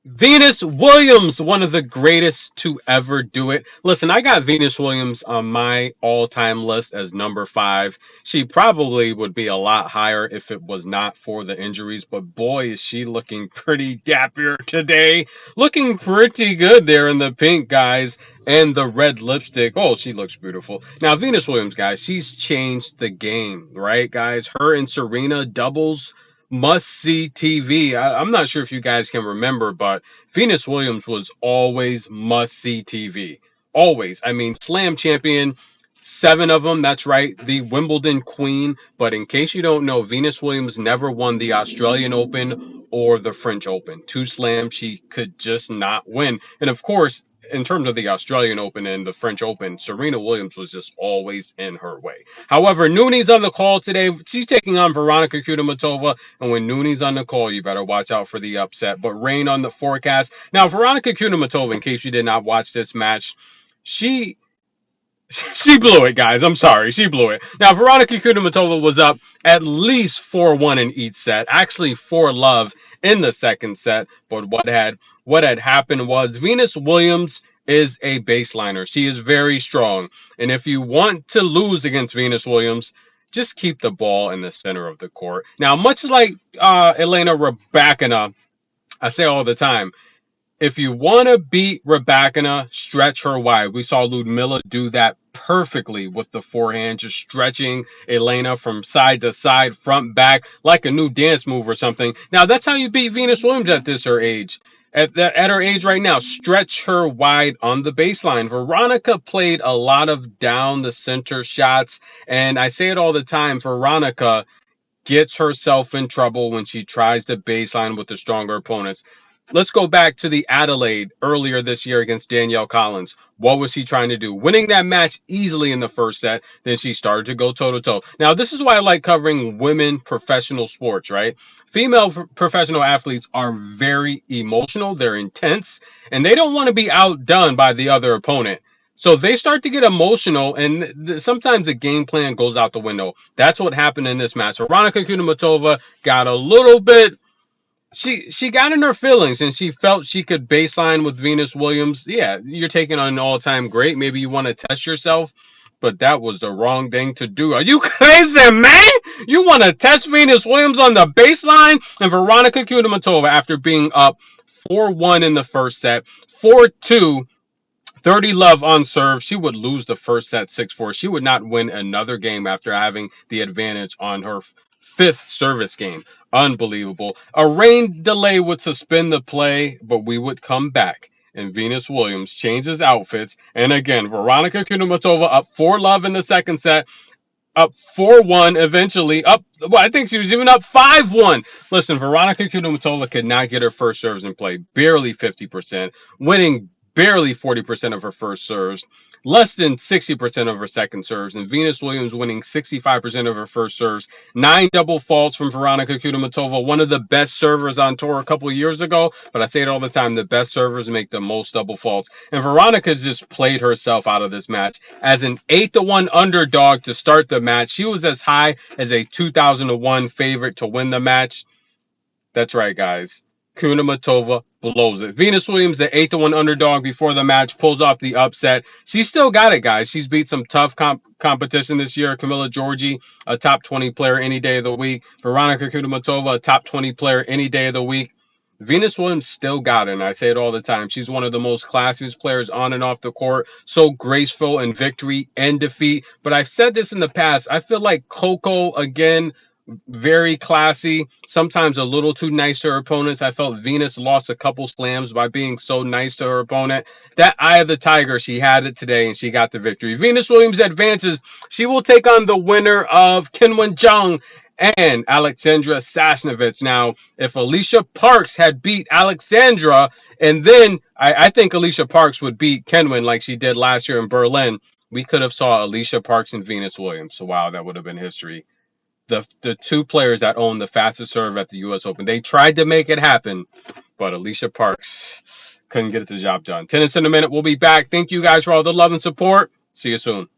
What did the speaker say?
Venus Williams, one of the greatest to ever do it. Listen, I got Venus Williams on my all-time list as number 5. She probably would be a lot higher if it was not for the injuries, but boy, is she looking pretty dapper today. Looking pretty good there in the pink, guys, and the red lipstick. Oh, she looks beautiful. Now, Venus Williams, guys, she's changed the game, right, guys? Her and Serena doubles must see TV. I'm not sure if you guys can remember, but Venus Williams was always must see TV. Always. I mean, slam champion, 7 of them. That's right. The Wimbledon queen. But in case you don't know, Venus Williams never won the Australian Open or the French Open. 2 slams she could just not win. And of course, in terms of the Australian Open and the French Open, Serena Williams was just always in her way. However, Nooney's on the call today. She's taking on Veronika Kudermetova, and when Nooney's on the call, you better watch out for the upset. But rain on the forecast. Now, Veronika Kudermetova, in case you did not watch this match, she blew it, guys. I'm sorry. She blew it. Now, Veronika Kudermetova was up at least 4-1 in each set. Actually, 4-love in the second set. But what had happened was Venus Williams is a baseliner. She is very strong. And if you want to lose against Venus Williams, just keep the ball in the center of the court. Now, much like Elena Rybakina, I say all the time, if you want to beat Rybakina, stretch her wide. We saw Ludmila do that perfectly with the forehand, just stretching Elena from side to side, front, back, like a new dance move or something. Now, that's how you beat Venus Williams at her age. At her age right now, stretch her wide on the baseline. Veronika played a lot of down the center shots, and I say it all the time, Veronika gets herself in trouble when she tries to baseline with the stronger opponents. Let's go back to the Adelaide earlier this year against Danielle Collins. What was she trying to do? Winning that match easily in the first set. Then she started to go toe-to-toe. Now, this is why I like covering women professional sports, right? Female professional athletes are very emotional. They're intense. And they don't want to be outdone by the other opponent. So they start to get emotional, and sometimes the game plan goes out the window. That's what happened in this match. Veronika Kudermetova got a little bit. She got in her feelings, and she felt she could baseline with Venus Williams. Yeah, you're taking on an all-time great. Maybe you want to test yourself, but that was the wrong thing to do. Are you crazy, man? You want to test Venus Williams on the baseline? And Veronika Kudermetova, after being up 4-1 in the first set, 4-2, 30-love on serve, she would lose the first set 6-4. She would not win another game after having the advantage on her 5th service game. Unbelievable. A rain delay would suspend the play, but we would come back. And Venus Williams changes outfits. And again, Veronika Kudermetova up 4-love in the second set. Up 4-1 eventually. I think she was even up 5-1. Listen, Veronika Kudermetova could not get her first serves in play. Barely 50%. Winning barely 40% of her first serves, less than 60% of her second serves, and Venus Williams winning 65% of her first serves. 9 double faults from Veronika Kudermetova, one of the best servers on tour a couple of years ago, but I say it all the time, the best servers make the most double faults. And Veronika just played herself out of this match as an 8-1 underdog to start the match. She was as high as a 2001 favorite to win the match. That's right, guys. Kudermetova blows it. Venus Williams, the 8-1 underdog before the match, pulls off the upset. She's still got it, guys. She's beat some tough competition this year. Camila Giorgi, a top 20 player any day of the week. Veronika Kudermetova, a top 20 player any day of the week. Venus Williams still got it, and I say it all the time. She's one of the most classiest players on and off the court. So graceful in victory and defeat. But I've said this in the past. I feel like Coco, again, very classy, sometimes a little too nice to her opponents. I felt Venus lost a couple slams by being so nice to her opponent. That eye of the tiger, she had it today, and she got the victory. Venus Williams advances. She will take on the winner of Kinwen Jung and Alexandra Sasnovich. Now, if Alicia Parks had beat Alexandra, and then I think Alicia Parks would beat Kinwen like she did last year in Berlin, we could have saw Alicia Parks and Venus Williams. So, wow, that would have been history. The 2 players that own the fastest serve at the U.S. Open. They tried to make it happen, but Alicia Parks couldn't get the job done. Tennis in a minute. We'll be back. Thank you guys for all the love and support. See you soon.